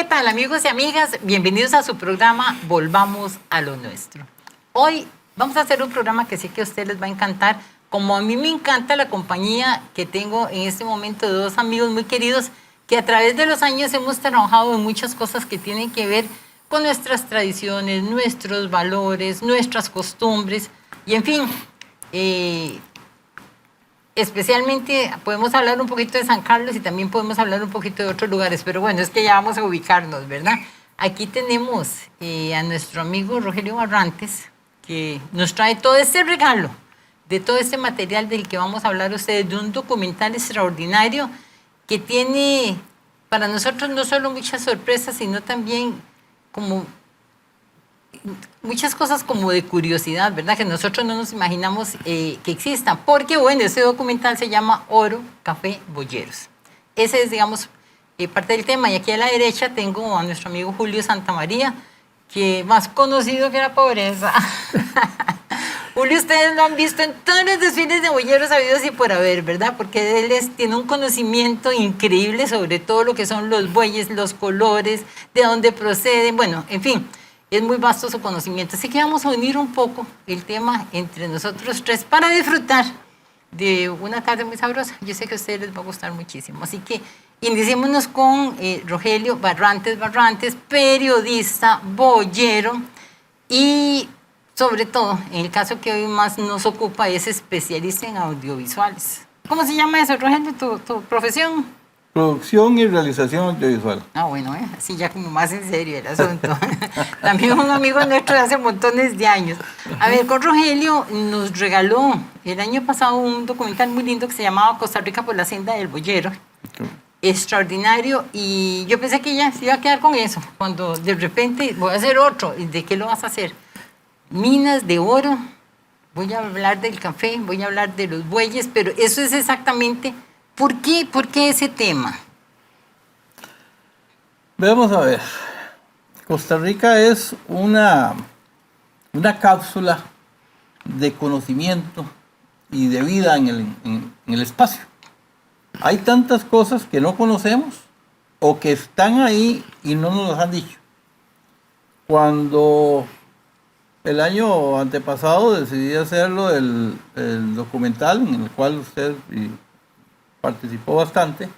¿qué tal, amigos y amigas? Bienvenidos a su programa Volvamos a lo Nuestro. Hoy vamos a hacer un programa que sé que a ustedes les va a encantar, como a mí me encanta la compañía que tengo en este momento de dos amigos muy queridos que a través de los años hemos trabajado en muchas cosas que tienen que ver con nuestras tradiciones, nuestros valores, nuestras costumbres y en fin, especialmente podemos hablar un poquito de San Carlos y también podemos hablar un poquito de otros lugares, pero bueno, es que ya vamos a ubicarnos, ¿verdad? Aquí tenemos a nuestro amigo Rogelio Barrantes, que nos trae todo este regalo, de todo este material del que vamos a hablar ustedes, de un documental extraordinario que tiene para nosotros no solo muchas sorpresas, sino también como muchas cosas como de curiosidad, ¿verdad? Que nosotros no nos imaginamos que existan. Porque, bueno, ese documental se llama Oro, Café, Boyeros. Ese es, digamos, parte del tema. Y aquí a la derecha tengo a nuestro amigo Julio Santamaría, que más conocido que la pobreza. Julio, ustedes lo han visto en todos los desfiles de boyeros habidos y por haber, ¿verdad? Porque él tiene un conocimiento increíble sobre todo lo que son los bueyes, los colores, de dónde proceden, bueno, en fin. Es muy vasto su conocimiento. Así que vamos a unir un poco el tema entre nosotros tres para disfrutar de una tarde muy sabrosa. Yo sé que a ustedes les va a gustar muchísimo. Así que iniciémonos con Rogelio Barrantes, periodista, boyero y sobre todo, en el caso que hoy más nos ocupa, es especialista en audiovisuales. ¿Cómo se llama eso, Rogelio, tu profesión? Producción y realización audiovisual. Ah, bueno, así ya como más en serio el asunto. También un amigo nuestro de hace montones de años. A ver, con Rogelio nos regaló el año pasado un documental muy lindo que se llamaba Costa Rica por la senda del boyero. Extraordinario, y yo pensé que ya se iba a quedar con eso, cuando de repente voy a hacer otro. ¿Y de qué lo vas a hacer? Minas de oro, voy a hablar del café, voy a hablar de los bueyes, pero eso es exactamente... ¿Por qué ese tema? Vamos a ver. Costa Rica es una cápsula de conocimiento y de vida en el espacio. Hay tantas cosas que no conocemos o que están ahí y no nos las han dicho. Cuando el año antepasado decidí hacerlo, el documental en el cual usted participó bastante,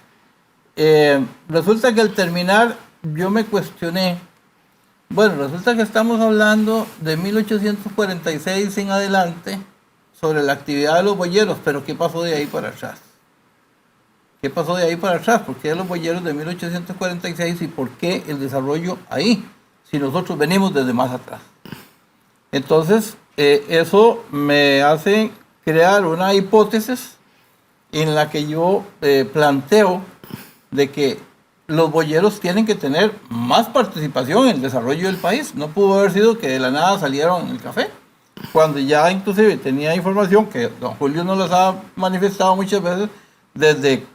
resulta que al terminar yo me cuestioné, bueno, resulta que estamos hablando de 1846 en adelante sobre la actividad de los boyeros, pero ¿qué pasó de ahí para atrás? ¿Qué pasó de ahí para atrás? ¿Por qué los boyeros de 1846 y por qué el desarrollo ahí? Si nosotros venimos desde más atrás. Entonces, eso me hace crear una hipótesis en la que yo planteo de que los boyeros tienen que tener más participación en el desarrollo del país. No pudo haber sido que de la nada salieron en el café, cuando ya inclusive tenía información que don Julio nos las ha manifestado muchas veces, desde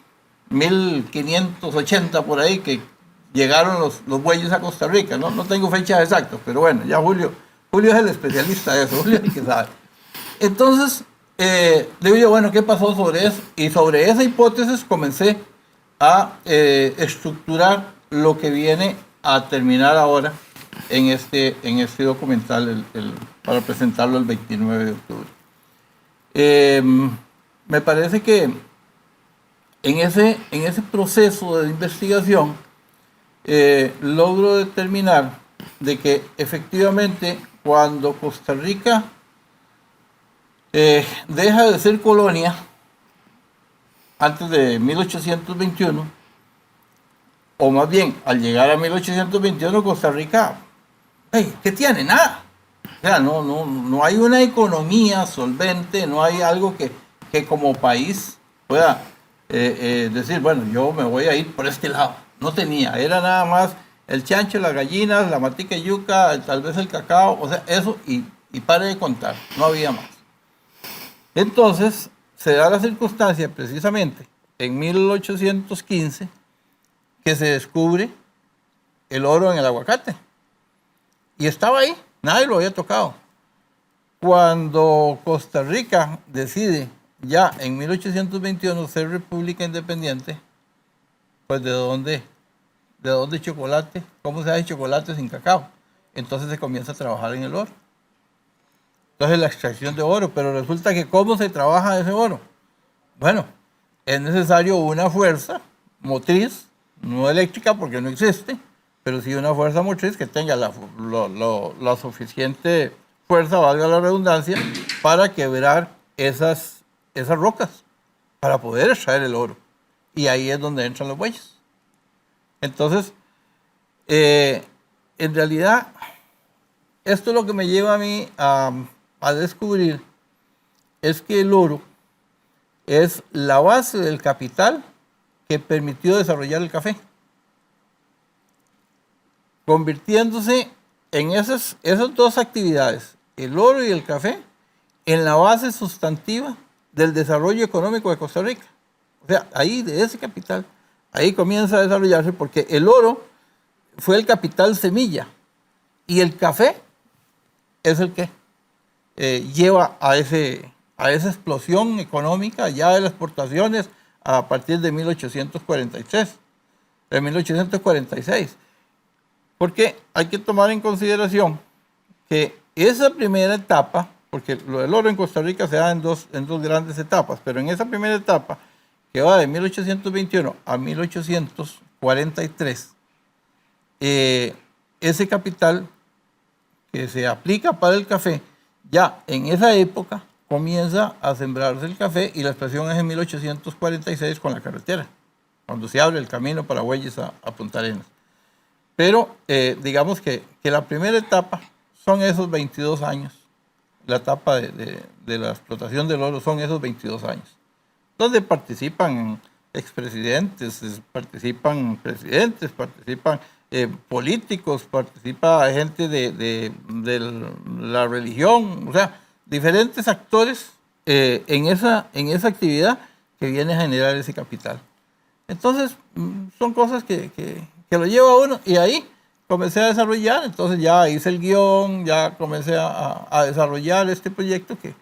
1580 por ahí, que llegaron los bueyes a Costa Rica. No tengo fechas exactas, pero bueno, ya Julio es el especialista de eso, Julio es el que sabe. Entonces, digo yo, bueno, ¿qué pasó sobre eso? Y sobre esa hipótesis comencé a estructurar lo que viene a terminar ahora en este documental para presentarlo el 29 de octubre. Me parece que en ese proceso de investigación logro determinar de que efectivamente cuando Costa Rica deja de ser colonia antes de 1821, o más bien al llegar a 1821 Costa Rica, ¿qué tiene? Nada. O sea, no hay una economía solvente, no hay algo que como país pueda decir, bueno, yo me voy a ir por este lado. No tenía, era nada más el chancho, las gallinas, la matica de yuca, tal vez el cacao, o sea, eso y pare de contar, no había más. Entonces, se da la circunstancia precisamente en 1815 que se descubre el oro en el aguacate. Y estaba ahí, nadie lo había tocado. Cuando Costa Rica decide ya en 1821 ser república independiente, pues ¿de dónde de dónde chocolate, cómo se hace chocolate sin cacao. Entonces se comienza a trabajar en el oro. Entonces la extracción de oro, pero resulta que ¿cómo se trabaja ese oro? Bueno, es necesario una fuerza motriz, no eléctrica porque no existe, pero sí una fuerza motriz que tenga la suficiente fuerza, valga la redundancia, para quebrar esas rocas, para poder extraer el oro. Y ahí es donde entran los bueyes. Entonces, en realidad, esto es lo que me lleva a mí a descubrir es que el oro es la base del capital que permitió desarrollar el café, convirtiéndose en esas dos actividades, el oro y el café, en la base sustantiva del desarrollo económico de Costa Rica. O sea, ahí de ese capital, ahí comienza a desarrollarse porque el oro fue el capital semilla y el café es el que lleva a esa explosión económica ya de las exportaciones a partir de 1843, de 1846. Porque hay que tomar en consideración que esa primera etapa, porque lo del oro en Costa Rica se da en dos grandes etapas, pero en esa primera etapa, que va de 1821 a 1843, ese capital que se aplica para el café, ya en esa época comienza a sembrarse el café y la expresión es en 1846 con la carretera, cuando se abre el camino para Bueyes a Punta Arenas. Pero digamos que la primera etapa son esos 22 años, la etapa de la explotación del oro son esos 22 años, donde participan expresidentes, participan presidentes, participan políticos, participa gente de la religión, o sea, diferentes actores en esa actividad que viene a generar ese capital. Entonces, son cosas que lo lleva a uno y ahí comencé a desarrollar, entonces ya hice el guión, ya comencé a desarrollar este proyecto que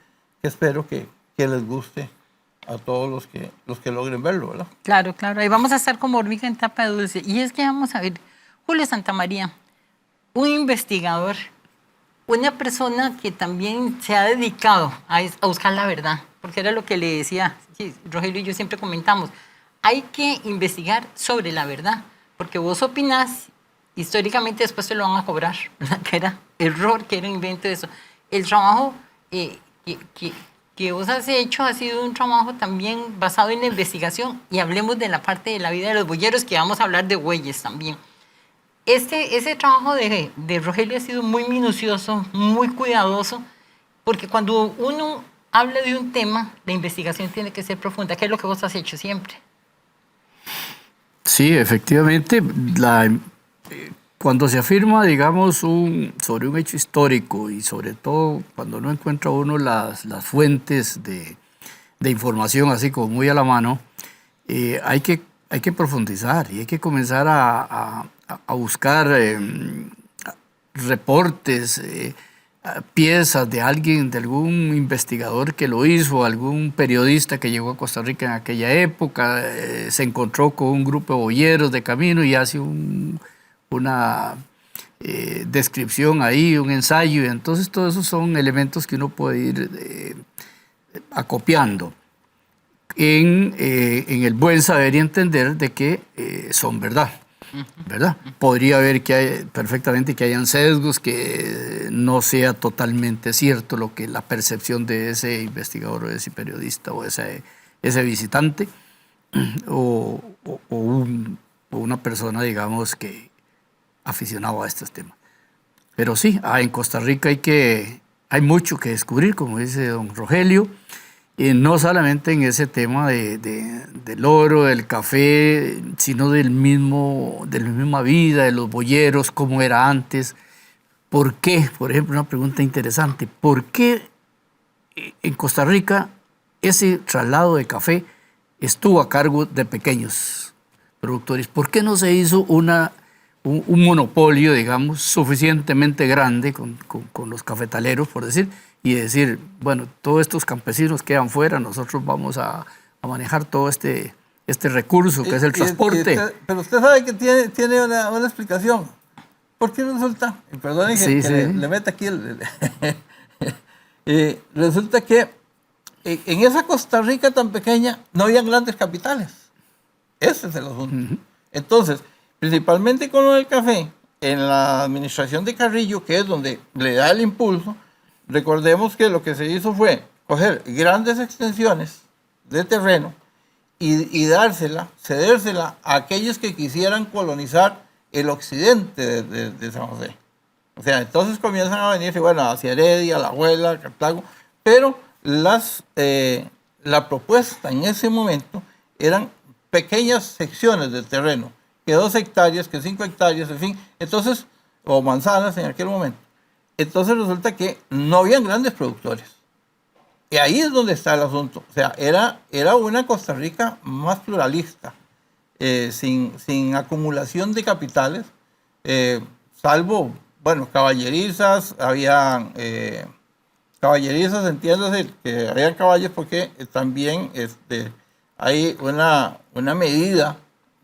espero que les guste a todos los que logren verlo, ¿verdad? Claro, claro. Ahí vamos a estar como hormiga en tapa de dulce. Y es que vamos a ver, Julio Santamaría, un investigador, una persona que también se ha dedicado a buscar la verdad, porque era lo que le decía, Rogelio y yo siempre comentamos, hay que investigar sobre la verdad, porque vos opinás, históricamente después te lo van a cobrar, ¿verdad? Que era error, que era invento de eso. El trabajo que vos has hecho ha sido un trabajo también basado en la investigación y hablemos de la parte de la vida de los boyeros, que vamos a hablar de bueyes también. Ese trabajo de Rogelio ha sido muy minucioso, muy cuidadoso, porque cuando uno habla de un tema, la investigación tiene que ser profunda, que es lo que vos has hecho siempre. Sí, efectivamente, cuando se afirma, digamos, sobre un hecho histórico y sobre todo cuando no encuentra uno las fuentes de información así como muy a la mano, hay que profundizar y hay que comenzar a buscar reportes, piezas de alguien, de algún investigador que lo hizo, algún periodista que llegó a Costa Rica en aquella época, se encontró con un grupo de boyeros de camino y hace una descripción ahí, un ensayo, y entonces todos esos son elementos que uno puede ir acopiando en el buen saber y entender de que son verdad. ¿Verdad? Podría haber perfectamente que hayan sesgos, que no sea totalmente cierto lo que la percepción de ese investigador o de ese periodista o ese visitante o una persona, digamos, que aficionado a estos temas. Pero sí, en Costa Rica hay mucho que descubrir, como dice don Rogelio, no solamente en ese tema del oro, del café, sino de la misma vida, de los boyeros, cómo era antes. ¿Por qué? Por ejemplo, una pregunta interesante. ¿Por qué en Costa Rica ese traslado de café estuvo a cargo de pequeños productores? ¿Por qué no se hizo un monopolio, digamos, suficientemente grande con los cafetaleros, por decir, y decir, bueno, todos estos campesinos quedan fuera, nosotros vamos a manejar todo este este recurso que es el transporte. Pero usted sabe que tiene una explicación. ¿Por qué resulta? Y perdone que le meta aquí resulta que en esa Costa Rica tan pequeña no habían grandes capitales. Ese es el asunto. Entonces, principalmente con lo del café, en la administración de Carrillo, que es donde le da el impulso, recordemos que lo que se hizo fue coger grandes extensiones de terreno y cedérsela a aquellos que quisieran colonizar el occidente de San José. O sea, entonces comienzan a venir, bueno, hacia Heredia, La Abuela, Cartago, pero la propuesta en ese momento eran pequeñas secciones de terreno, que 2 hectáreas, que 5 hectáreas, en fin, entonces, o manzanas en aquel momento. Entonces resulta que no habían grandes productores. Y ahí es donde está el asunto. O sea, era una Costa Rica más pluralista, sin acumulación de capitales, salvo, bueno, caballerizas, habían caballerizas, entiéndase que habían caballos porque también hay una medida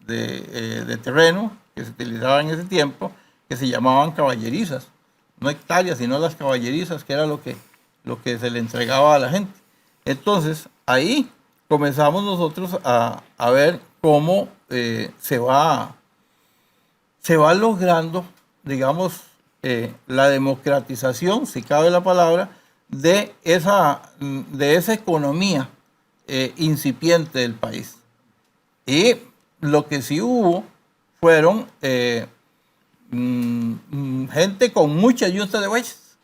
de terreno que se utilizaba en ese tiempo que se llamaban caballerizas, no hectáreas, sino las caballerizas, que era lo que se le entregaba a la gente. Entonces, ahí comenzamos nosotros a ver cómo se va logrando, digamos, la democratización, si cabe la palabra, de esa economía incipiente del país. Y lo que sí hubo fueron gente con mucha yunta de bueyes.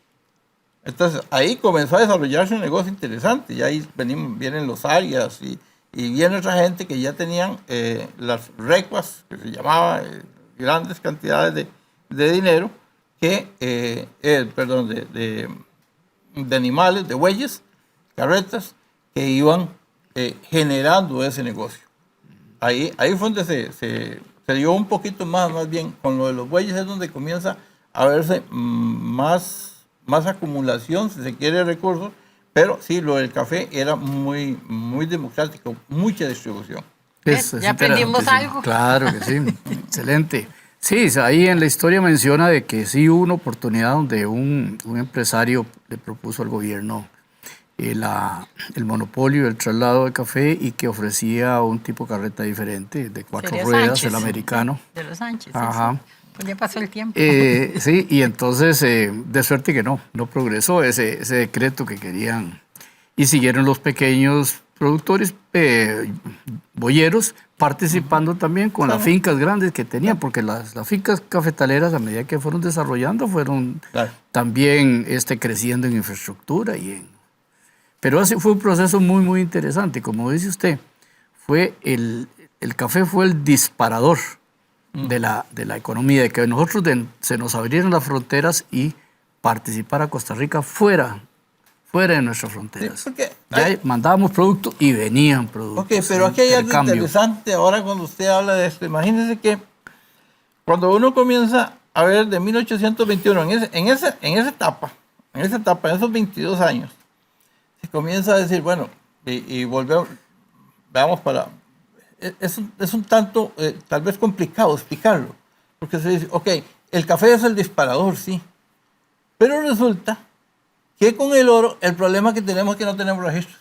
Entonces ahí comenzó a desarrollarse un negocio interesante, y ahí vienen los Arias y viene otra gente que ya tenían las recuas, que se llamaba, grandes cantidades de dinero, de animales, de bueyes, carretas, que iban generando ese negocio. Ahí fue donde se dio un poquito más bien, con lo de los bueyes es donde comienza a verse más acumulación, si se quiere, recursos, pero sí, lo del café era muy, muy democrático, mucha distribución. Ya aprendimos algo. Claro que sí, excelente. Sí, ahí en la historia menciona de que sí hubo una oportunidad donde un empresario le propuso al gobierno el monopolio del traslado de café y que ofrecía un tipo de carreta diferente, de 4 ruedas, Sánchez, el americano. De los Sánchez. Ajá. Sí. Pues ya pasó el tiempo. Sí, y entonces, de suerte que no progresó ese decreto que querían. Y siguieron los pequeños productores boyeros participando también con las fincas grandes que tenían, porque las fincas cafetaleras, a medida que fueron desarrollando, fueron también creciendo en infraestructura Pero ese fue un proceso muy, muy interesante. Como dice usted, el café fue el disparador de la economía, de que nosotros se nos abrieran las fronteras y participar a Costa Rica fuera de nuestras fronteras. Sí, ya mandábamos productos y venían productos. Ok, pero aquí hay algo interesante ahora cuando usted habla de esto. Imagínese que cuando uno comienza a ver de 1821, en esa etapa, en esos 22 años, se comienza a decir, bueno, y volvemos, veamos es un tanto, tal vez complicado explicarlo, porque se dice, ok, el café es el disparador, sí, pero resulta que con el oro, el problema que tenemos es que no tenemos registros.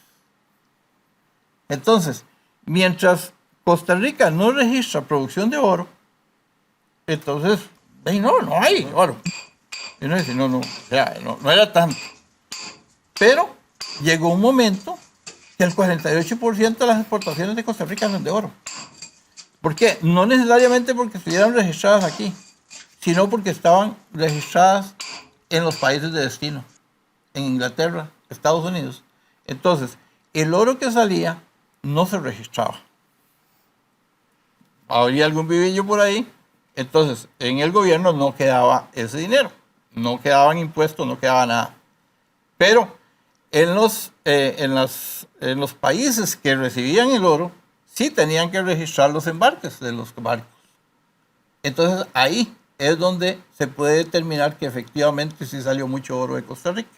Entonces, mientras Costa Rica no registra producción de oro, entonces, no hay oro. Y uno dice, no era tanto. Pero llegó un momento que el 48% de las exportaciones de Costa Rica son de oro. ¿Por qué? No necesariamente porque estuvieran registradas aquí, sino porque estaban registradas en los países de destino, en Inglaterra, Estados Unidos. Entonces, el oro que salía no se registraba. Habría algún vivillo por ahí, entonces en el gobierno no quedaba ese dinero, no quedaban impuestos, no quedaba nada. Pero en los países que recibían el oro, sí tenían que registrar los embarques de los barcos. Entonces ahí es donde se puede determinar que efectivamente sí salió mucho oro de Costa Rica.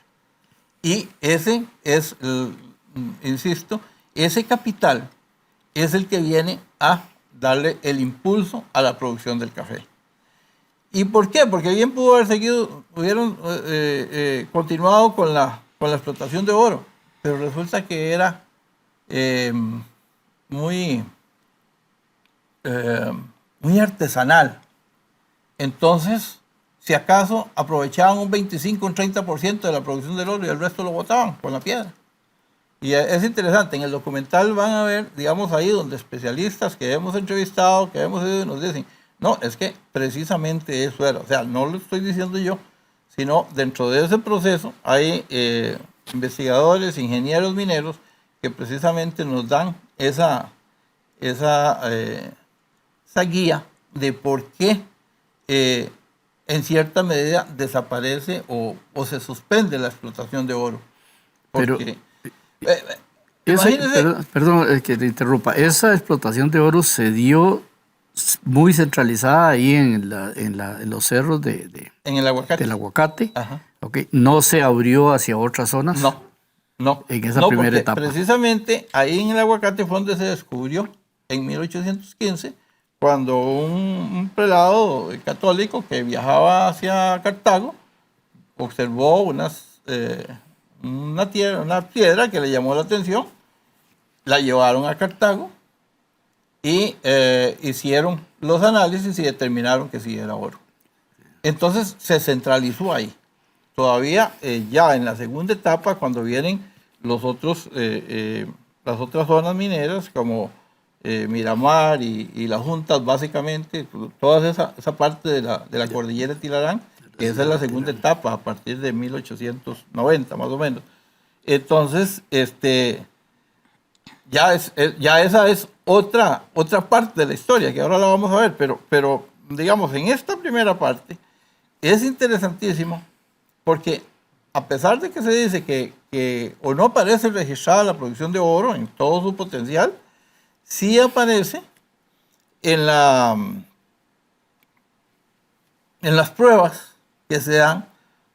Y ese es, insisto, ese capital es el que viene a darle el impulso a la producción del café. ¿Y por qué? Porque bien pudo haber seguido, hubieron continuado con la explotación de oro, pero resulta que era muy, muy artesanal. Entonces, si acaso aprovechaban un 25, un 30% de la producción del oro y el resto lo botaban con la piedra. Y es interesante, en el documental van a ver, digamos, ahí donde especialistas que hemos entrevistado, que hemos ido y nos dicen, no, es que precisamente eso era. O sea, no lo estoy diciendo yo, sino dentro de ese proceso hay investigadores, ingenieros mineros, que precisamente nos dan esa guía de por qué en cierta medida desaparece o se suspende la explotación de oro. Porque, imagínese, perdón, que te interrumpa. Esa explotación de oro se dio muy centralizada ahí en los cerros en el aguacate. del Aguacate. Ajá. Okay. ¿No se abrió hacia otras zonas? No. En esa primera etapa. Precisamente ahí en el Aguacate fue donde se descubrió en 1815, cuando un prelado católico que viajaba hacia Cartago observó una piedra que le llamó la atención, la llevaron a Cartago y hicieron los análisis y determinaron que sí era oro. Entonces se centralizó ahí. Todavía ya en la segunda etapa, cuando vienen las otras zonas mineras como Miramar y las juntas, básicamente, toda esa parte de la cordillera de Tilarán, esa es la segunda etapa, a partir de 1890 más o menos. Entonces, ya esa es otra parte de la historia, que ahora la vamos a ver, pero digamos, en esta primera parte es interesantísimo, porque a pesar de que se dice que o no aparece registrada la producción de oro en todo su potencial, sí aparece en las pruebas que se dan,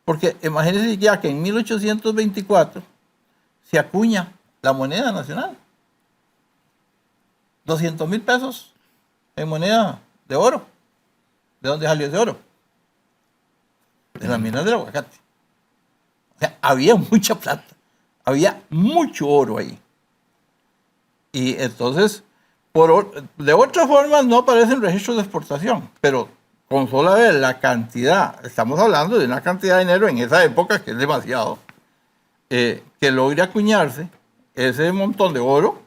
porque imagínense ya que en 1824 se acuña la moneda nacional. 200,000 pesos en moneda de oro. ¿De dónde salió ese oro? De las minas del Aguacate. O sea, había mucha plata, había mucho oro ahí. Y entonces, de otra forma no aparecen registros de exportación, pero con solo ver la cantidad, estamos hablando de una cantidad de dinero en esa época que es demasiado, que logre acuñarse ese montón de oro,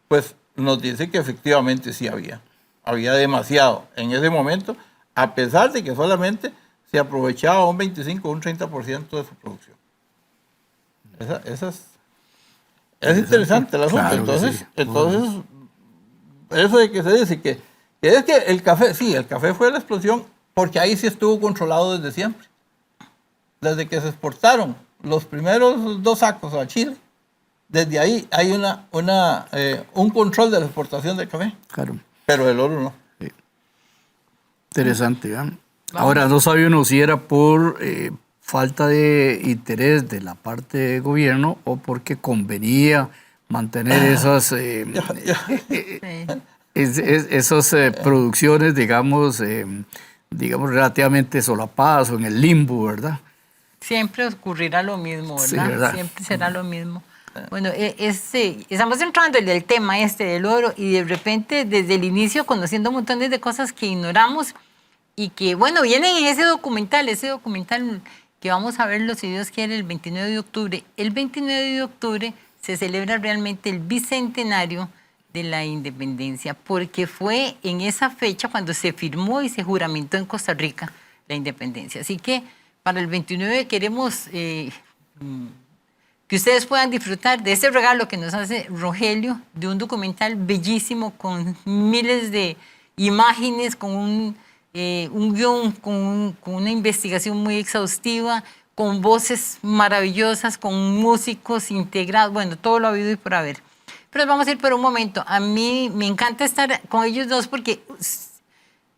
pues nos dice que efectivamente sí había demasiado en ese momento, a pesar de que solamente se aprovechaba un 25 o un 30% de su producción. Es interesante el asunto. Claro, entonces, sí. Eso de que se dice que es que el café, sí, el café fue la explosión, porque ahí sí estuvo controlado desde siempre. Desde que se exportaron los primeros 2 sacos a Chile, desde ahí hay un control de la exportación del café. Claro. Pero el oro no. Sí. Interesante, ¿verdad? Ahora, no sabía uno si era por falta de interés de la parte del gobierno o porque convenía mantener esas producciones, digamos, relativamente solapadas o en el limbo, ¿verdad? Siempre ocurrirá lo mismo, ¿verdad? Sí, ¿verdad? Siempre será lo mismo. Bueno, estamos entrando en el tema del oro y de repente desde el inicio conociendo montones de cosas que ignoramos y que, bueno, vienen en ese documental que vamos a verlo, si Dios quiere, el 29 de octubre. El 29 de octubre se celebra realmente el bicentenario de la independencia, porque fue en esa fecha cuando se firmó y se juramentó en Costa Rica la independencia. Así que para el 29 queremos que ustedes puedan disfrutar de ese regalo que nos hace Rogelio, de un documental bellísimo con miles de imágenes, con un guión, con una investigación muy exhaustiva, con voces maravillosas, con músicos integrados, bueno, todo lo habido y por haber. Pero vamos a ir por un momento. A mí me encanta estar con ellos dos porque,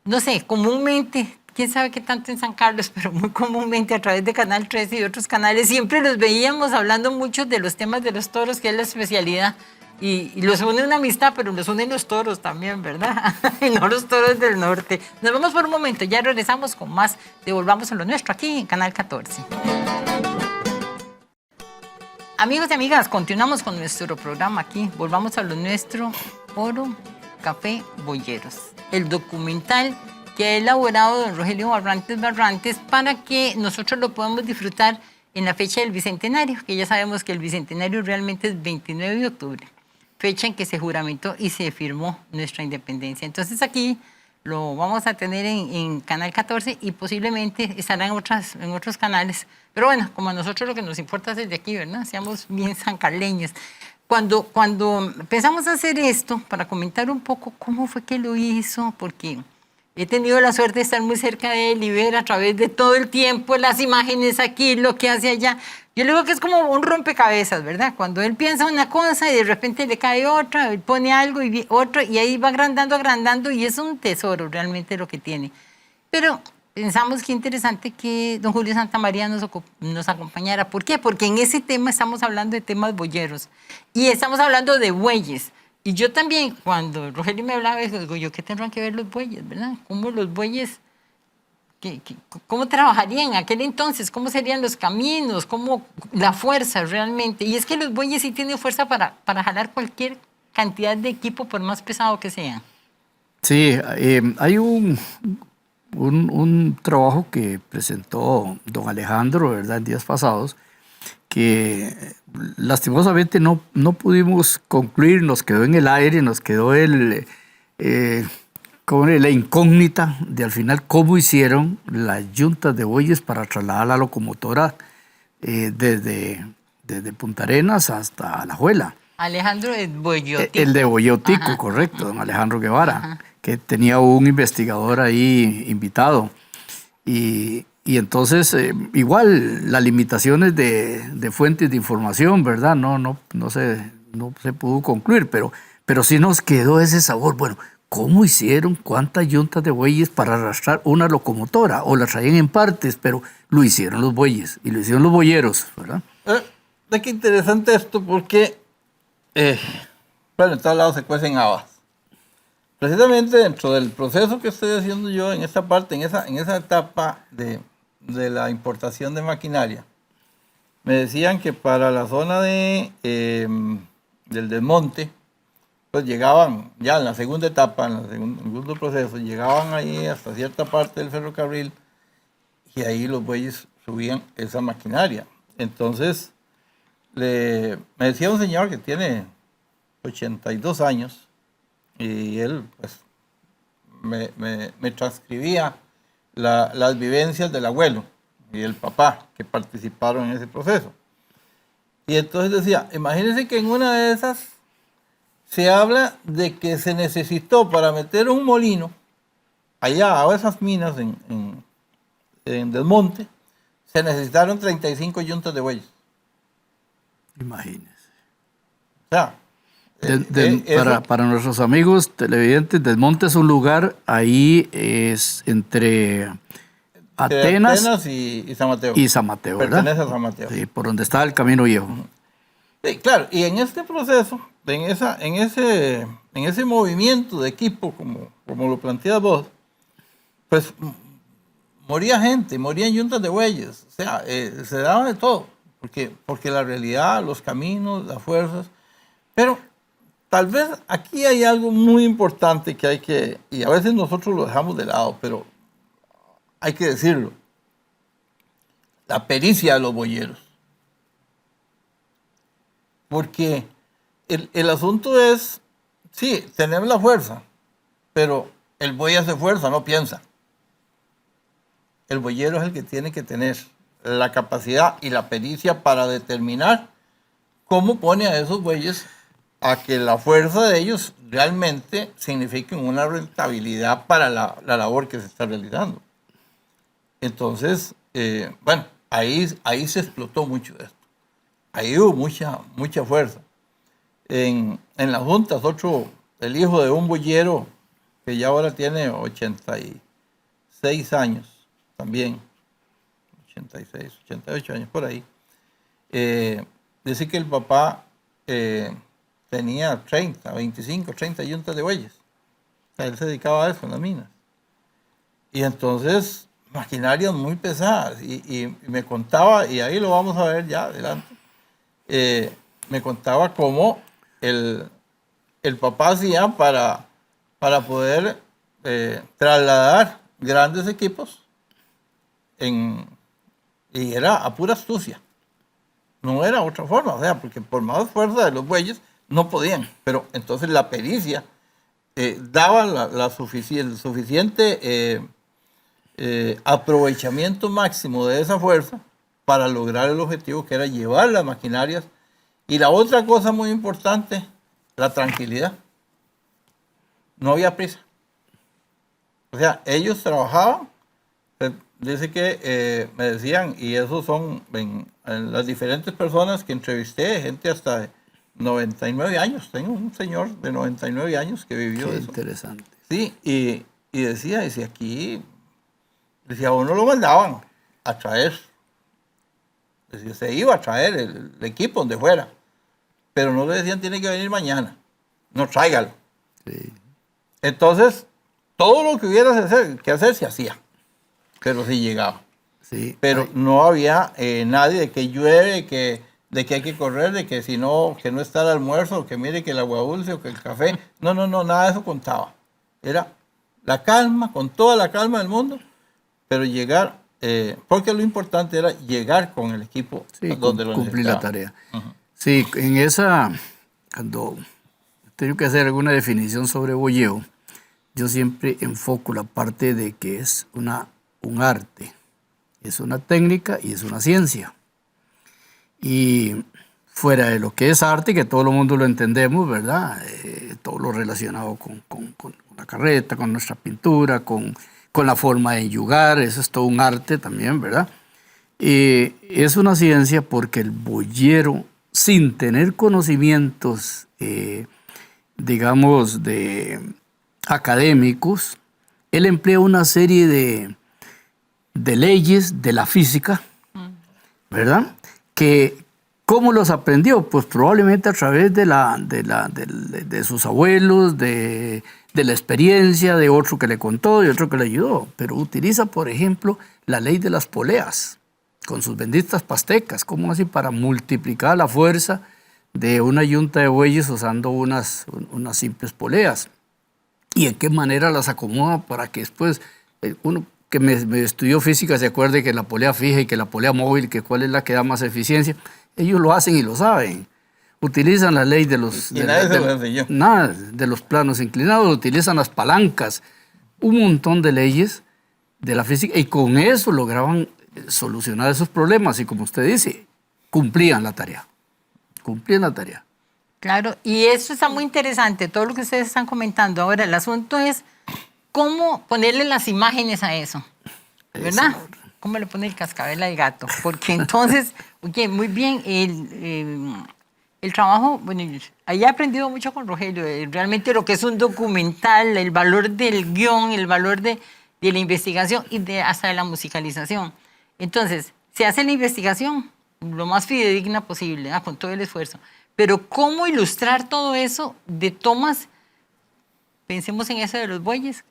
no sé, comúnmente, quién sabe qué tanto en San Carlos, pero muy comúnmente a través de Canal 13 y otros canales, siempre los veíamos hablando mucho de los temas de los toros, que es la especialidad Y los une una amistad, pero los unen los toros también, ¿verdad? Y no los toros del norte. Nos vamos por un momento, ya regresamos con más Devolvamos a lo Nuestro aquí en Canal 14. Amigos y amigas, continuamos con nuestro programa aquí. Volvamos a lo nuestro, Oro, Café, Boyeros. El documental que ha elaborado don Rogelio Barrantes para que nosotros lo podamos disfrutar en la fecha del Bicentenario, que ya sabemos que el Bicentenario realmente es 29 de octubre, fecha en que se juramentó y se firmó nuestra independencia. Entonces aquí lo vamos a tener en Canal 14 y posiblemente estará en otros canales. Pero bueno, como a nosotros lo que nos importa es desde aquí, ¿verdad? Seamos bien sancarleños. Cuando pensamos hacer esto, para comentar un poco cómo fue que lo hizo, porque he tenido la suerte de estar muy cerca de él y ver a través de todo el tiempo las imágenes aquí, lo que hace allá. Yo le digo que es como un rompecabezas, ¿verdad? Cuando él piensa una cosa y de repente le cae otra, él pone algo y otro, y ahí va agrandando, y es un tesoro realmente lo que tiene. Pero pensamos que interesante que don Julio Santamaría nos acompañara. ¿Por qué? Porque en ese tema estamos hablando de temas boyeros y estamos hablando de bueyes. Y yo también, cuando Rogelio me hablaba, digo yo, ¿qué tendrán que ver los bueyes, verdad? ¿Cómo los bueyes, cómo trabajarían en aquel entonces? ¿Cómo serían los caminos? ¿Cómo la fuerza realmente? Y es que los bueyes sí tienen fuerza para jalar cualquier cantidad de equipo, por más pesado que sea. Sí, hay un trabajo que presentó don Alejandro, ¿verdad?, en días pasados, que lastimosamente no pudimos concluir, nos quedó en el aire, nos quedó como la incógnita de al final cómo hicieron las yuntas de bueyes para trasladar la locomotora desde Punta Arenas hasta Alajuela. Alejandro es Boyotico. El de Boyotico, ajá, correcto, don Alejandro Guevara, ajá, que tenía un investigador ahí invitado. Y entonces, igual, las limitaciones de fuentes de información, ¿verdad? No se pudo concluir, pero sí nos quedó ese sabor. Bueno, ¿cómo hicieron? ¿Cuántas yuntas de bueyes para arrastrar una locomotora? O la traían en partes, pero lo hicieron los bueyes y lo hicieron los boyeros, ¿verdad? Qué interesante esto, porque, bueno, en todos lados se cuecen habas. Precisamente dentro del proceso que estoy haciendo yo en esta parte, en esa etapa de la importación de maquinaria, me decían que para la zona del desmonte, pues llegaban ya en la segunda etapa, en el segundo proceso, llegaban ahí hasta cierta parte del ferrocarril y ahí los bueyes subían esa maquinaria. Entonces, me decía un señor que tiene 82 años, y él pues, me transcribía las vivencias del abuelo y el papá que participaron en ese proceso. Y entonces decía, imagínense que en una de esas se habla de que se necesitó para meter un molino allá a esas minas en Del Monte, se necesitaron 35 yuntas de bueyes. Imagínense. O sea, para nuestros amigos televidentes, Del Monte es un lugar, ahí es entre Atenas y San Mateo. Y San Mateo, ¿verdad? Pertenece a San Mateo. Sí, por donde está el Camino Viejo. Sí, claro, y en este proceso, en ese movimiento de equipo, como lo planteas vos, pues moría gente, morían yuntas de bueyes, o sea, se daba de todo, porque la realidad, los caminos, las fuerzas, pero tal vez aquí hay algo muy importante y a veces nosotros lo dejamos de lado, pero hay que decirlo, la pericia de los boyeros. Porque el asunto es, sí, tenemos la fuerza, pero el buey hace fuerza, no piensa. El boyero es el que tiene que tener la capacidad y la pericia para determinar cómo pone a esos bueyes a que la fuerza de ellos realmente signifique una rentabilidad para la labor que se está realizando. Entonces, bueno, ahí se explotó mucho esto. Ahí hubo mucha fuerza. En las juntas, el hijo de un boyero que ya ahora tiene 86 años, también, 86, 88 años por ahí, dice que el papá tenía 30, 25, 30 yuntas de bueyes. O sea, él se dedicaba a eso en las minas. Y entonces, maquinarias muy pesadas. Y me contaba, y ahí lo vamos a ver ya adelante, me contaba cómo el papá hacía para poder trasladar grandes equipos y era a pura astucia. No era otra forma, o sea, porque por más fuerza de los bueyes no podían. Pero entonces la pericia daba el suficiente aprovechamiento máximo de esa fuerza para lograr el objetivo que era llevar las maquinarias. Y la otra cosa muy importante, la tranquilidad. No había prisa. O sea, ellos trabajaban, dice que me decían, y esos son en las diferentes personas que entrevisté, gente hasta de 99 años. Tengo un señor de 99 años que vivió Qué eso. interesante. Sí, y decía aquí, decía, a uno lo mandaban a traer. Decía, se iba a traer el equipo donde fuera, pero no le decían, tiene que venir mañana. No, tráigalo. Sí. Entonces, todo lo que hubiera que hacer se hacía, pero sí llegaba. Sí. Pero no había nadie de que llueve, de que hay que correr, de que si no, que no está el almuerzo, o que mire que el agua dulce o que el café. No, nada de eso contaba. Era la calma, con toda la calma del mundo, pero llegar, porque lo importante era llegar con el equipo Sí, donde lo cumplir necesitaba. la tarea. Sí, en esa, cuando tengo que hacer alguna definición sobre boyeo, yo siempre enfoco la parte de que es un arte, es una técnica y es una ciencia. Y fuera de lo que es arte, que todo el mundo lo entendemos, ¿verdad? Todo lo relacionado con la carreta, con nuestra pintura, con la forma de yugar, eso es todo un arte también, ¿verdad? Es una ciencia porque el boyero, sin tener conocimientos, digamos, académicos, él emplea una serie de leyes de la física, ¿verdad? Que, ¿cómo los aprendió? Pues probablemente a través de sus abuelos, de la experiencia de otro que le contó y otro que le ayudó. Pero utiliza, por ejemplo, la ley de las poleas, con sus benditas pastecas. ¿Cómo así? Para multiplicar la fuerza de una yunta de bueyes usando unas simples poleas. Y en qué manera las acomoda para que después uno que me estudió física se acuerde que la polea fija y que la polea móvil, que cuál es la que da más eficiencia. Ellos lo hacen y lo saben. Utilizan la ley de los... Y nadie se lo enseñó. Nada, de los planos inclinados, utilizan las palancas, un montón de leyes de la física y con eso lograban solucionar esos problemas y como usted dice, cumplían la tarea. Cumplían la tarea. Claro, y eso está muy interesante, todo lo que ustedes están comentando. Ahora, el asunto es cómo ponerle las imágenes a eso, ¿verdad? ¿Cómo le pone el cascabel al gato? Porque entonces, oye, muy bien, el trabajo, bueno, ahí he aprendido mucho con Rogelio, realmente lo que es un documental, el valor del guión, el valor de la investigación y hasta de la musicalización. Entonces, se hace la investigación lo más fidedigna posible, con todo el esfuerzo. Pero ¿cómo ilustrar todo eso de tomas? Pensemos en eso de los bueyes,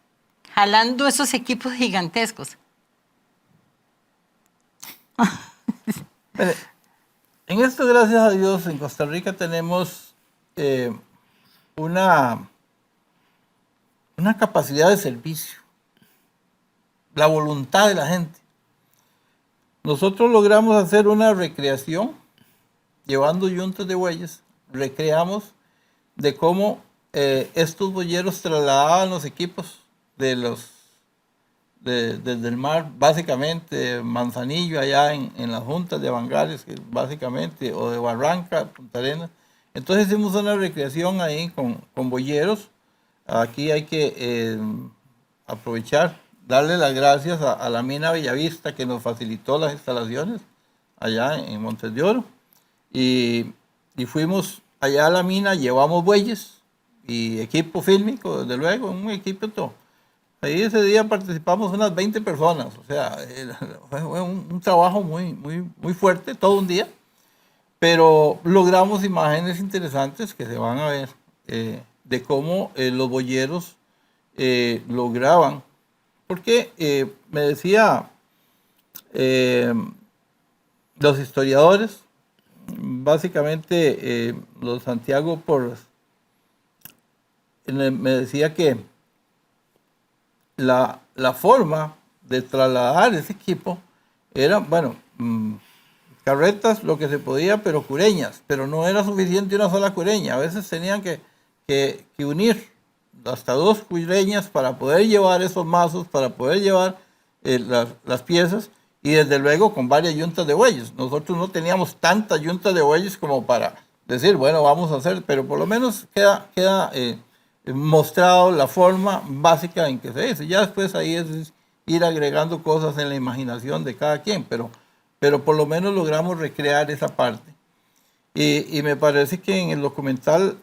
jalando esos equipos gigantescos. En esto, gracias a Dios, en Costa Rica tenemos una capacidad de servicio, la voluntad de la gente. Nosotros logramos hacer una recreación, llevando yuntas de bueyes, recreamos de cómo estos boyeros trasladaban los equipos desde el mar, básicamente Manzanillo, allá en las juntas de Bangares, básicamente, o de Barranca, Punta Arenas. Entonces hicimos una recreación ahí con boyeros. Aquí hay que aprovechar, darle las gracias a la mina Bellavista que nos facilitó las instalaciones allá en Montes de Oro. Y fuimos allá a la mina, llevamos bueyes y equipo fílmico, desde luego, un equipo todo. Ahí ese día participamos unas 20 personas, o sea, fue un trabajo muy fuerte, todo un día. pero logramos imágenes interesantes que se van a ver de cómo los boyeros lograban, porque me decía los historiadores, básicamente los Santiago Porras, me decía que la forma de trasladar ese equipo era, bueno, carretas, lo que se podía, pero cureñas, pero no era suficiente una sola cureña, a veces tenían que unir hasta 2 cureñas para poder llevar esos mazos, para poder llevar las piezas, y desde luego con varias yuntas de bueyes. Nosotros no teníamos tantas yuntas de bueyes como para decir, bueno, vamos a hacer, pero por lo menos queda mostrado la forma básica en que se dice. Ya después ahí es ir agregando cosas en la imaginación de cada quien, pero por lo menos logramos recrear esa parte. Y me parece que en el documental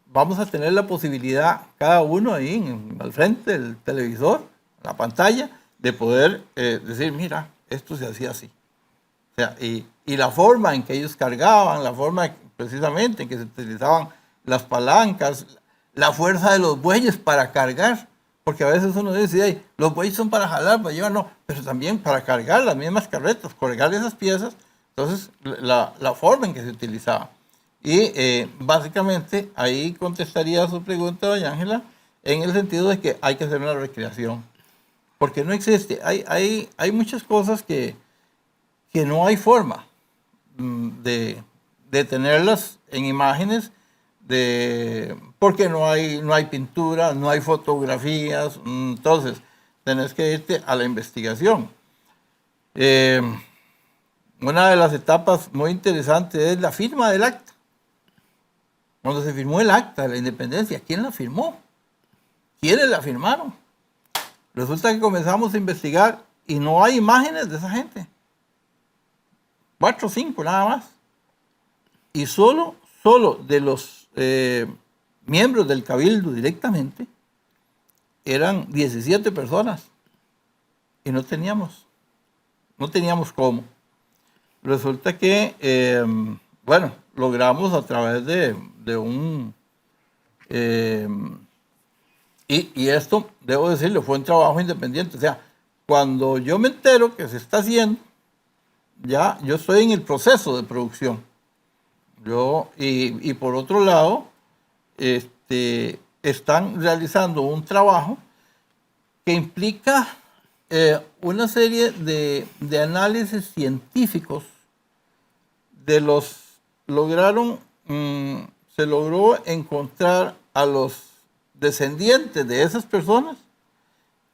vamos a tener la posibilidad, cada uno ahí al frente del televisor, la pantalla, de poder decir, mira, esto se hacía así. O sea, y la forma en que ellos cargaban, la forma precisamente en que se utilizaban las palancas, la fuerza de los bueyes para cargar, porque a veces uno dice, hey, los bueyes son para jalar, para llevar, no, pero también para cargar las mismas carretas, cargar esas piezas. Entonces, la forma en que se utilizaba. Y básicamente ahí contestaría a su pregunta, doña Ángela, en el sentido de que hay que hacer una recreación. Porque no existe. Hay muchas cosas que no hay forma de tenerlas en imágenes, porque no hay pintura, no hay fotografías. Entonces, tenés que irte a la investigación. Una de las etapas muy interesantes es la firma del acta. Cuando se firmó el acta de la independencia, ¿quién la firmó? ¿Quiénes la firmaron? Resulta que comenzamos a investigar y no hay imágenes de esa gente. 4 o 5 nada más. Y solo de los miembros del cabildo directamente eran 17 personas. Y no teníamos cómo. Resulta que, bueno, logramos a través de un... Y esto, debo decirlo, fue un trabajo independiente. O sea, cuando yo me entero que se está haciendo, ya yo estoy en el proceso de producción. Y por otro lado, están realizando un trabajo que implica una serie de análisis científicos se logró encontrar a los descendientes de esas personas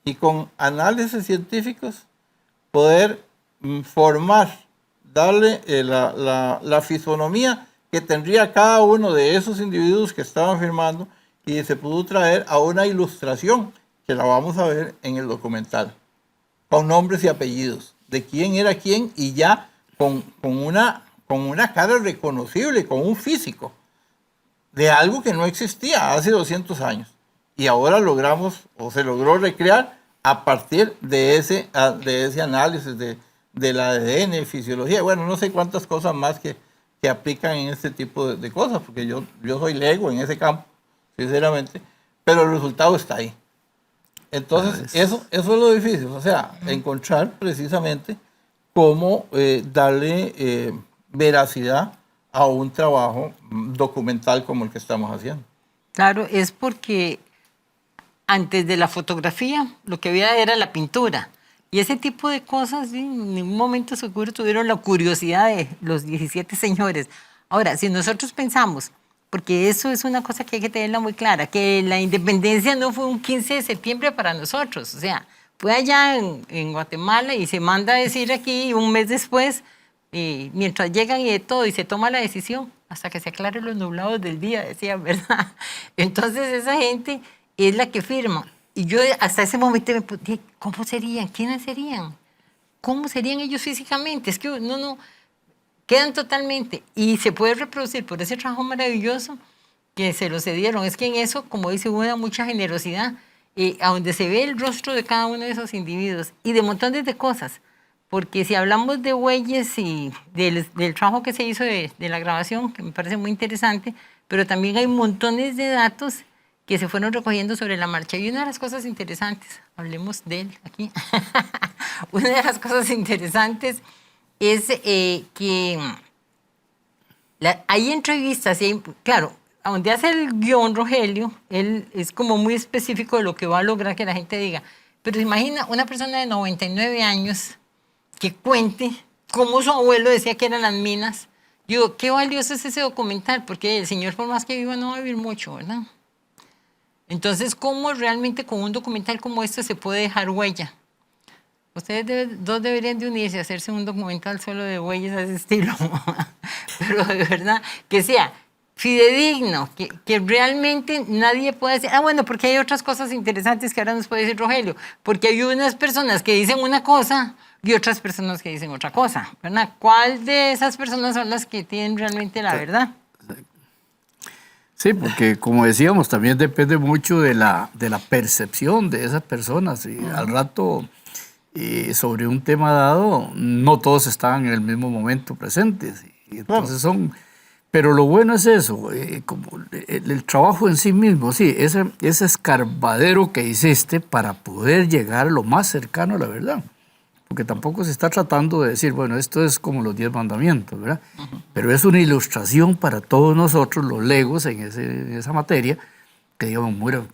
y con análisis científicos poder darle la fisonomía que tendría cada uno de esos individuos que estaban firmando, y se pudo traer a una ilustración que la vamos a ver en el documental, con nombres y apellidos, de quién era quién, y ya con una cara reconocible, con un físico, de algo que no existía hace 200 años. Y ahora se logró recrear a partir de ese análisis del ADN, fisiología, bueno, no sé cuántas cosas más que aplican en este tipo de cosas, porque yo soy lego en ese campo, sinceramente, pero el resultado está ahí. Entonces, eso es lo difícil, o sea, encontrar precisamente cómo darle veracidad a un trabajo documental como el que estamos haciendo. Claro, es porque antes de la fotografía lo que había era la pintura. Y ese tipo de cosas, sí, en ningún momento seguro tuvieron la curiosidad de los 17 señores. Ahora, si nosotros pensamos, porque eso es una cosa que hay que tenerla muy clara, que la independencia no fue un 15 de septiembre para nosotros, o sea, fue allá en Guatemala y se manda a decir aquí un mes después, mientras llegan y de todo, y se toma la decisión, hasta que se aclaren los nublados del día, decían, ¿verdad? Entonces esa gente es la que firma. Y yo hasta ese momento me pregunté, ¿cómo serían? ¿Quiénes serían? ¿Cómo serían ellos físicamente? Es que no quedan totalmente. Y se puede reproducir por ese trabajo maravilloso que se lo cedieron. Es que en eso, como dice, hubo mucha generosidad, a donde se ve el rostro de cada uno de esos individuos y de montones de cosas. porque si hablamos de huellas y del trabajo que se hizo de la grabación, que me parece muy interesante, pero también hay montones de datos que se fueron recogiendo sobre la marcha. Y una de las cosas interesantes, hablemos de él aquí, una de las cosas interesantes es que hay entrevistas, y claro, donde hace el guión Rogelio, él es como muy específico de lo que va a lograr que la gente diga. Pero imagina una persona de 99 años que cuente cómo su abuelo decía que eran las minas. Yo digo, qué valioso es ese documental, porque el señor, por más que viva, no va a vivir mucho, ¿verdad? Entonces, ¿cómo realmente con un documental como este se puede dejar huella? Ustedes dos deberían de unirse a hacerse un documental solo de huellas a ese estilo. Pero de verdad, que sea fidedigno, que realmente nadie pueda decir, bueno, porque hay otras cosas interesantes que ahora nos puede decir Rogelio, porque hay unas personas que dicen una cosa y otras personas que dicen otra cosa, ¿verdad? ¿Cuál de esas personas son las que tienen realmente la verdad? Sí, porque como decíamos, también depende mucho de la percepción de esas personas. Y al rato, sobre un tema dado, no todos estaban en el mismo momento presentes. Y entonces son... Pero lo bueno es eso, como el trabajo en sí mismo, sí, ese escarbadero que hiciste para poder llegar lo más cercano a la verdad. Porque tampoco se está tratando de decir, bueno, esto es como los 10 mandamientos, ¿verdad? Pero es una ilustración para todos nosotros, los legos en esa materia, que digamos, bueno,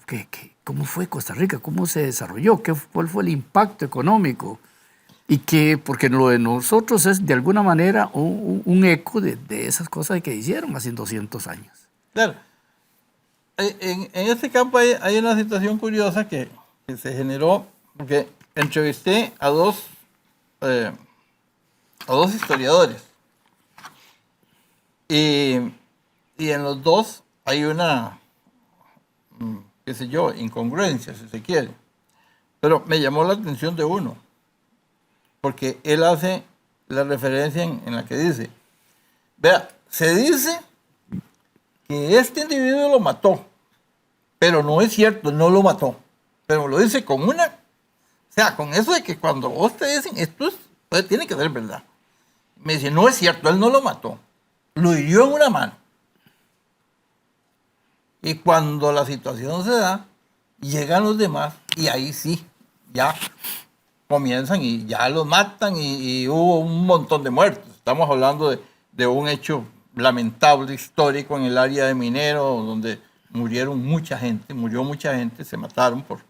¿cómo fue Costa Rica? ¿Cómo se desarrolló? ¿Cuál fue el impacto económico? Y porque lo de nosotros es de alguna manera un eco de esas cosas que hicieron hace 200 años. Claro. En este campo hay una situación curiosa que se generó, porque entrevisté a dos historiadores. Y en los dos hay una, qué sé yo, incongruencia, si se quiere. Pero me llamó la atención de uno, porque él hace la referencia en la que dice, vea, se dice que este individuo lo mató, pero no es cierto, no lo mató. Pero lo dice con una, o sea, con eso de que cuando vos te dicen esto tiene que ser verdad. Me dice, no es cierto, él no lo mató, lo hirió en una mano. Y cuando la situación se da, llegan los demás y ahí sí, ya comienzan y ya los matan y hubo un montón de muertos. Estamos hablando de un hecho lamentable, histórico en el área de Minero, donde murió mucha gente, se mataron por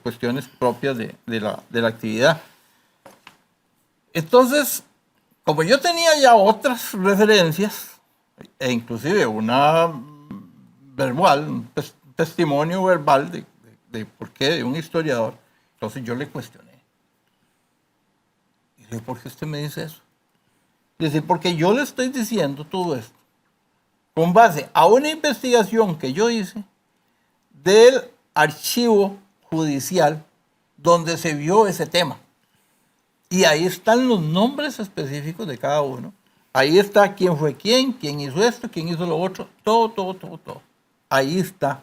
cuestiones propias de la actividad. Entonces, como yo tenía ya otras referencias, e inclusive una verbal, un testimonio verbal de por qué, de un historiador, entonces yo le cuestioné. Y le dije, ¿por qué usted me dice eso? Dice, porque yo le estoy diciendo todo esto con base a una investigación que yo hice del archivo judicial donde se vio ese tema. Y ahí están los nombres específicos de cada uno. Ahí está quién fue quién hizo esto, quién hizo lo otro, todo. Ahí está.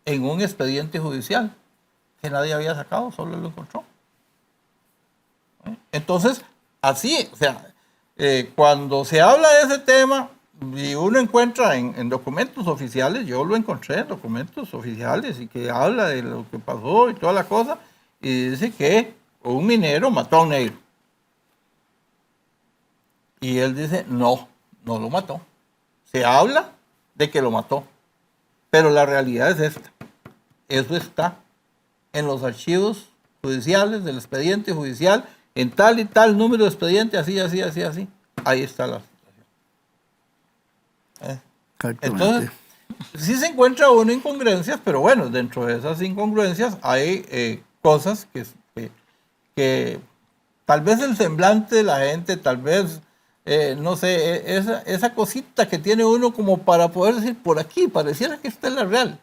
En un expediente judicial que nadie había sacado, solo lo encontró. Entonces, así, o sea, cuando se habla de ese tema y uno encuentra en documentos oficiales, yo lo encontré en documentos oficiales y que habla de lo que pasó y toda la cosa, y dice que un minero mató a un negro. Y él dice, no lo mató. Se habla de que lo mató, pero la realidad es esta. Eso está en los archivos judiciales del expediente judicial, en tal y tal número de expediente, así. Ahí está la situación. Entonces, sí se encuentra uno incongruencias, pero bueno, dentro de esas incongruencias hay cosas que tal vez el semblante de la gente, tal vez, no sé, esa cosita que tiene uno como para poder decir, por aquí, pareciera que esta es la real.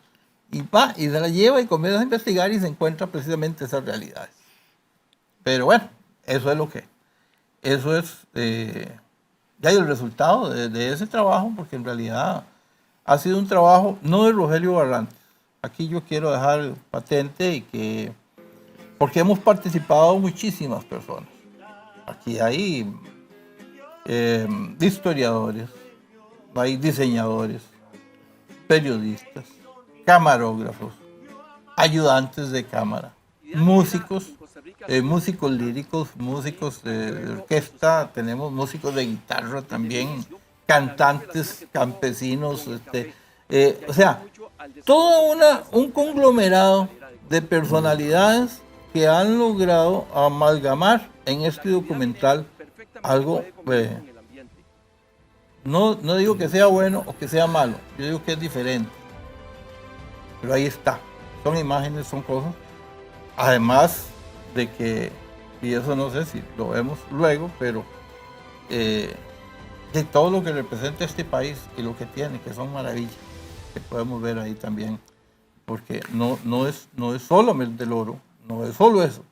Y va, y se la lleva y comienza a investigar y se encuentra precisamente esas realidades. Pero bueno, eso es ya el resultado de ese trabajo, porque en realidad ha sido un trabajo no de Rogelio Barrantes. Aquí yo quiero dejar patente y que porque hemos participado muchísimas personas. Aquí hay historiadores, hay diseñadores, periodistas, camarógrafos, ayudantes de cámara, músicos, músicos líricos, músicos de orquesta, tenemos músicos de guitarra también, cantantes, campesinos, o sea, todo un conglomerado de personalidades que han logrado amalgamar en este documental algo, no digo que sea bueno o que sea malo, yo digo que es diferente, pero ahí está, son imágenes, son cosas, además de que, y eso no sé si lo vemos luego, pero de todo lo que representa este país y lo que tiene, que son maravillas, que podemos ver ahí también, porque no es solamente el oro, no es solo eso,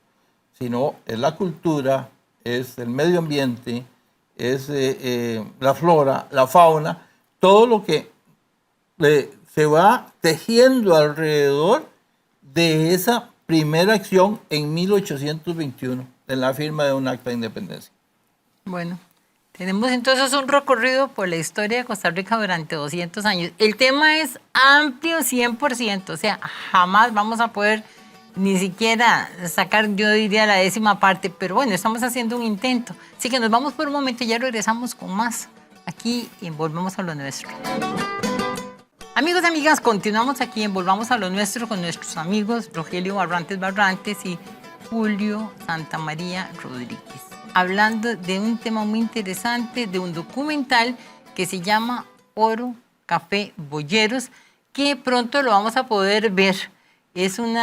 sino es la cultura, es el medio ambiente, es la flora, la fauna, todo lo que se va tejiendo alrededor de esa primera acción en 1821, en la firma de un acta de independencia. Bueno, tenemos entonces un recorrido por la historia de Costa Rica durante 200 años. El tema es amplio 100%, o sea, jamás vamos a poder ni siquiera sacar, yo diría, la 10ª parte, pero bueno, estamos haciendo un intento. Así que nos vamos por un momento y ya regresamos con más aquí en Volvamos a lo Nuestro. Amigos y amigas, continuamos aquí en Volvamos a lo Nuestro con nuestros amigos Rogelio Barrantes y Julio Santamaría Rodríguez, hablando de un tema muy interesante, de un documental que se llama Oro, Café, Boyeros, que pronto lo vamos a poder ver. Es un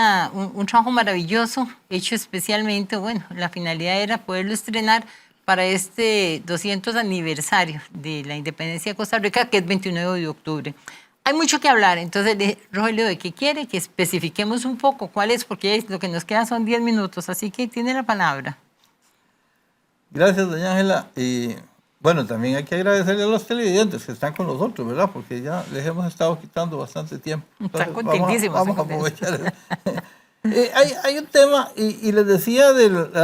trabajo maravilloso, hecho especialmente, bueno, la finalidad era poderlo estrenar para este 200 aniversario de la independencia de Costa Rica, que es 29 de octubre. Hay mucho que hablar, entonces, Rogelio, ¿de qué quiere? Que especifiquemos un poco cuál es, porque lo que nos queda son 10 minutos, así que tiene la palabra. Gracias, doña Ángela. Y bueno, también hay que agradecerle a los televidentes que están con nosotros, ¿verdad? Porque ya les hemos estado quitando bastante tiempo. Entonces, están contentísimos. Vamos a aprovechar. Hay un tema, y les decía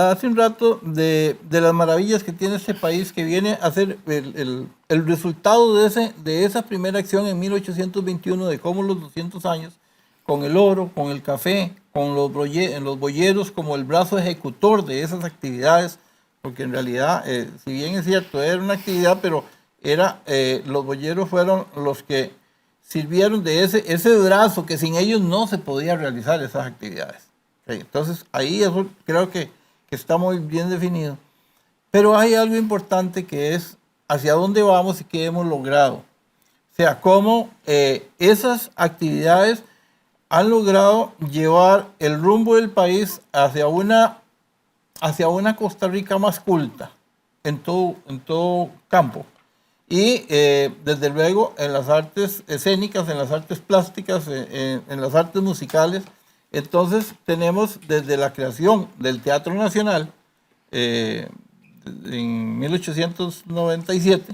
hace un rato, de las maravillas que tiene este país, que viene a ser el resultado de esa primera acción en 1821, de cómo los 200 años, con el oro, con el café, con los boyeros como el brazo ejecutor de esas actividades, porque en realidad, si bien es cierto, era una actividad, pero los boyeros fueron los que sirvieron de ese brazo que sin ellos no se podía realizar esas actividades. Entonces, ahí eso creo que está muy bien definido. Pero hay algo importante que es hacia dónde vamos y qué hemos logrado. O sea, cómo esas actividades han logrado llevar el rumbo del país hacia una Costa Rica más culta en todo campo. Y desde luego en las artes escénicas, en las artes plásticas, en las artes musicales. Entonces tenemos desde la creación del Teatro Nacional en 1897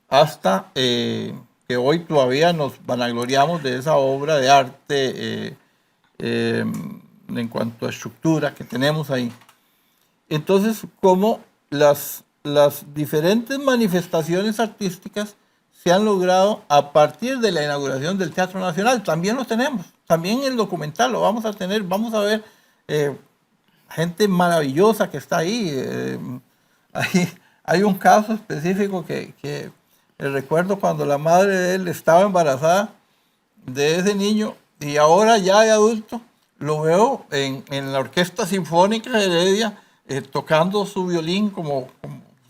hasta que hoy todavía nos vanagloriamos de esa obra de arte en cuanto a estructura que tenemos ahí. Entonces, como las diferentes manifestaciones artísticas se han logrado a partir de la inauguración del Teatro Nacional. También lo tenemos, también el documental lo vamos a tener, vamos a ver gente maravillosa que está ahí. Hay un caso específico que recuerdo cuando la madre de él estaba embarazada de ese niño y ahora ya de adulto lo veo en la Orquesta Sinfónica de Heredia tocando su violín como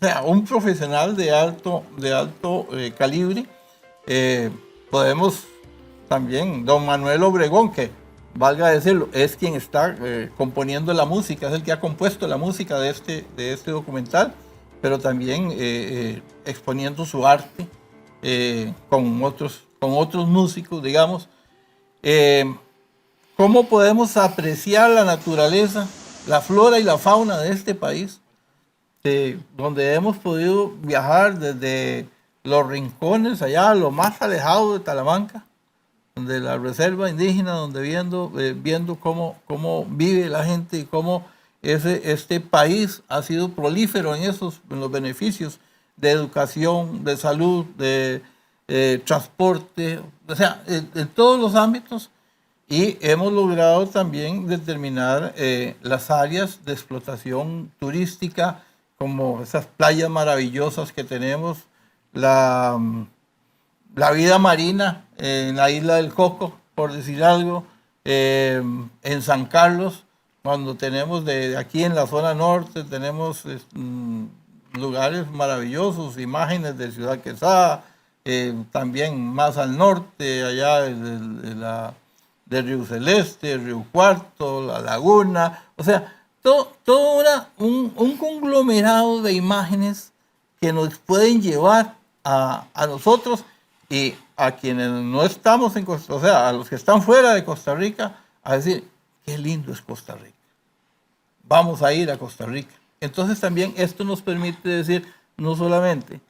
o sea, un profesional de alto calibre. Podemos también, don Manuel Obregón, que valga decirlo, es quien está componiendo la música, es el que ha compuesto la música de este documental, pero también exponiendo su arte con otros músicos, digamos. ¿Cómo podemos apreciar la naturaleza, la flora y la fauna de este país? Donde hemos podido viajar desde los rincones allá a lo más alejado de Talamanca, de la reserva indígena, donde viendo cómo vive la gente y cómo este país ha sido prolífero en los beneficios de educación, de salud, de transporte, o sea, en todos los ámbitos. Y hemos logrado también determinar las áreas de explotación turística, como esas playas maravillosas que tenemos, la vida marina en la isla del Coco, por decir algo, en San Carlos, cuando tenemos de aquí en la zona norte, tenemos lugares maravillosos, imágenes de Ciudad Quesada, también más al norte, allá de Río Celeste, Río Cuarto, La Laguna, o sea, todo un conglomerado de imágenes que nos pueden llevar a nosotros y a quienes no estamos en Costa Rica, o sea, a los que están fuera de Costa Rica, a decir, qué lindo es Costa Rica. Vamos a ir a Costa Rica. Entonces también esto nos permite decir, no solamente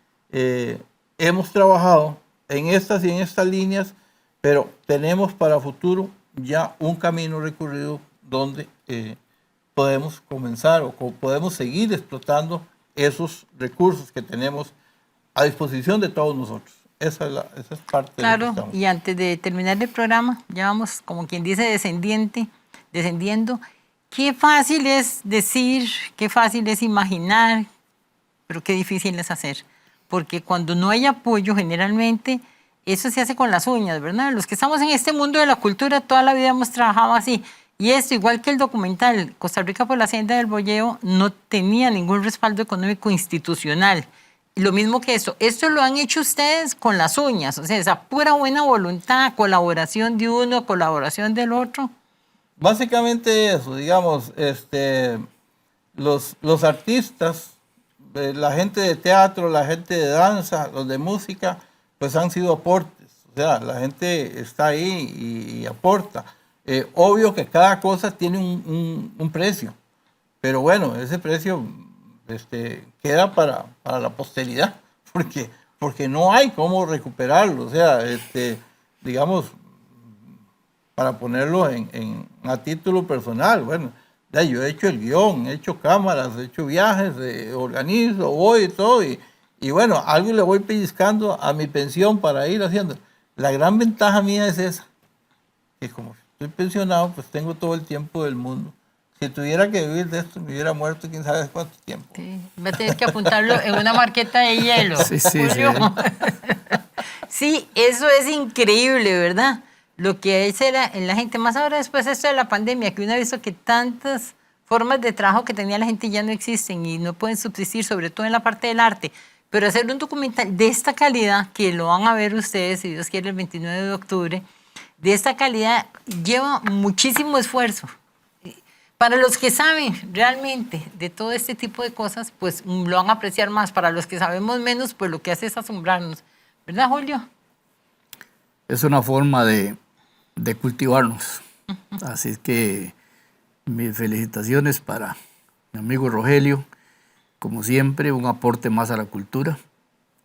hemos trabajado en estas y en estas líneas, pero tenemos para futuro ya un camino recorrido donde podemos comenzar o podemos seguir explotando esos recursos que tenemos a disposición de todos nosotros. Esa es parte de lo que Claro, estamos. y antes de terminar el programa, ya vamos, como quien dice, descendiendo. Qué fácil es decir, qué fácil es imaginar, pero qué difícil es hacer. Porque cuando no hay apoyo, generalmente eso se hace con las uñas, ¿verdad? Los que estamos en este mundo de la cultura, toda la vida hemos trabajado así. Y esto, igual que el documental Costa Rica por la Senda del Bolleo, no tenía ningún respaldo económico institucional. Lo mismo que esto lo han hecho ustedes con las uñas, o sea, esa pura buena voluntad, colaboración de uno, colaboración del otro. Básicamente eso, digamos, los artistas, la gente de teatro, la gente de danza, los de música, pues han sido aportes. O sea, la gente está ahí y aporta. Obvio que cada cosa tiene un precio, pero bueno, ese precio queda para la posteridad, porque no hay cómo recuperarlo. O sea, digamos, para ponerlo a título personal, bueno, ya yo he hecho el guión, he hecho cámaras, he hecho viajes, organizo, voy y todo, y bueno, algo le voy pellizcando a mi pensión para ir haciendo. La gran ventaja mía es esa, que como estoy pensionado, pues tengo todo el tiempo del mundo. Si tuviera que vivir de esto, me hubiera muerto quién sabe cuánto tiempo. Sí, va a tener que apuntarlo en una marqueta de hielo. Sí, sí, Julio. sí. Sí, eso es increíble, ¿verdad? Lo que es la gente, más ahora después de esto de la pandemia, que uno ha visto que tantas formas de trabajo que tenía la gente ya no existen y no pueden subsistir, sobre todo en la parte del arte. Pero hacer un documental de esta calidad, que lo van a ver ustedes, si Dios quiere, el 29 de octubre, de esta calidad, lleva muchísimo esfuerzo. Para los que saben realmente de todo este tipo de cosas, pues lo van a apreciar más. Para los que sabemos menos, pues lo que hace es asombrarnos. ¿Verdad, Julio? Es una forma de cultivarnos. Así que mis felicitaciones para mi amigo Rogelio. Como siempre, un aporte más a la cultura.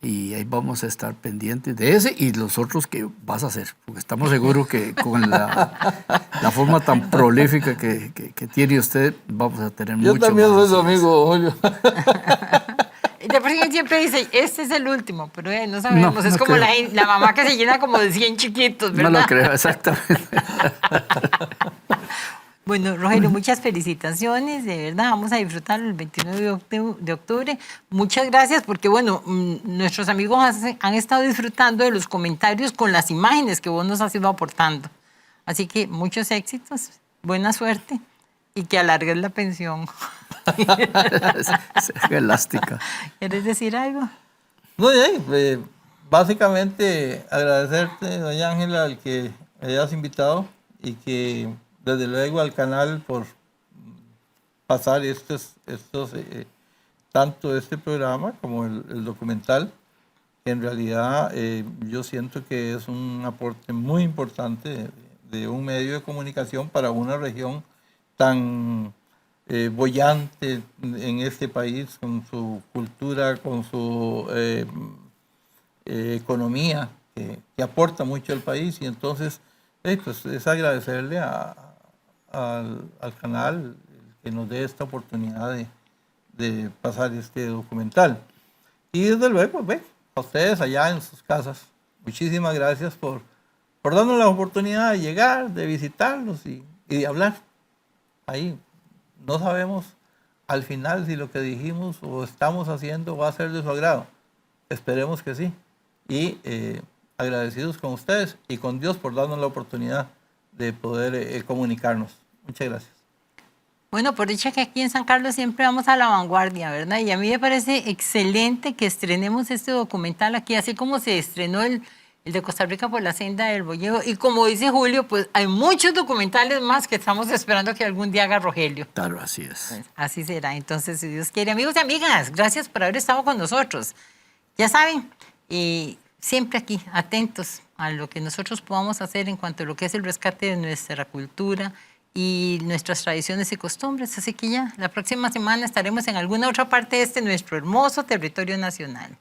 Y ahí vamos a estar pendientes de ese y los otros que vas a hacer. Porque estamos seguros que con la forma tan prolífica que tiene usted, vamos a tener mucho más. Yo también soy su amigo, Julio. De por sí él siempre dice, este es el último, pero no sabemos. No, es no como creo. la mamá que se llena como de 100 chiquitos, ¿verdad? No lo creo, exactamente. Bueno, Rogelio, muchas felicitaciones, de verdad, vamos a disfrutarlo el 29 de octubre. Muchas gracias porque, bueno, nuestros amigos han estado disfrutando de los comentarios con las imágenes que vos nos has ido aportando. Así que muchos éxitos, buena suerte y que alargues la pensión. Qué elástica. ¿Quieres decir algo? No, básicamente agradecerte, doña Ángela, al que me hayas invitado y que desde luego al canal por pasar tanto este programa como el documental, que en realidad yo siento que es un aporte muy importante de un medio de comunicación para una región tan boyante en este país, con su cultura, con su economía, que aporta mucho al país. Y entonces Pues es agradecerle al canal que nos dé esta oportunidad de pasar este documental. Y desde luego, a ustedes allá en sus casas, muchísimas gracias por darnos la oportunidad de llegar, de visitarlos y de hablar. Ahí no sabemos al final si lo que dijimos o estamos haciendo va a ser de su agrado. Esperemos que sí. Y agradecidos con ustedes y con Dios por darnos la oportunidad de poder comunicarnos. Muchas gracias. Bueno, por dicha que aquí en San Carlos siempre vamos a la vanguardia, ¿verdad? Y a mí me parece excelente que estrenemos este documental aquí, así como se estrenó el de Costa Rica por la senda del Bollero. Y como dice Julio, pues hay muchos documentales más que estamos esperando que algún día haga Rogelio. Claro, así es. Pues así será. Entonces, si Dios quiere. Amigos y amigas, gracias por haber estado con nosotros. Ya saben, siempre aquí, atentos a lo que nosotros podamos hacer en cuanto a lo que es el rescate de nuestra cultura y nuestras tradiciones y costumbres. Así que ya, la próxima semana estaremos en alguna otra parte de nuestro hermoso territorio nacional.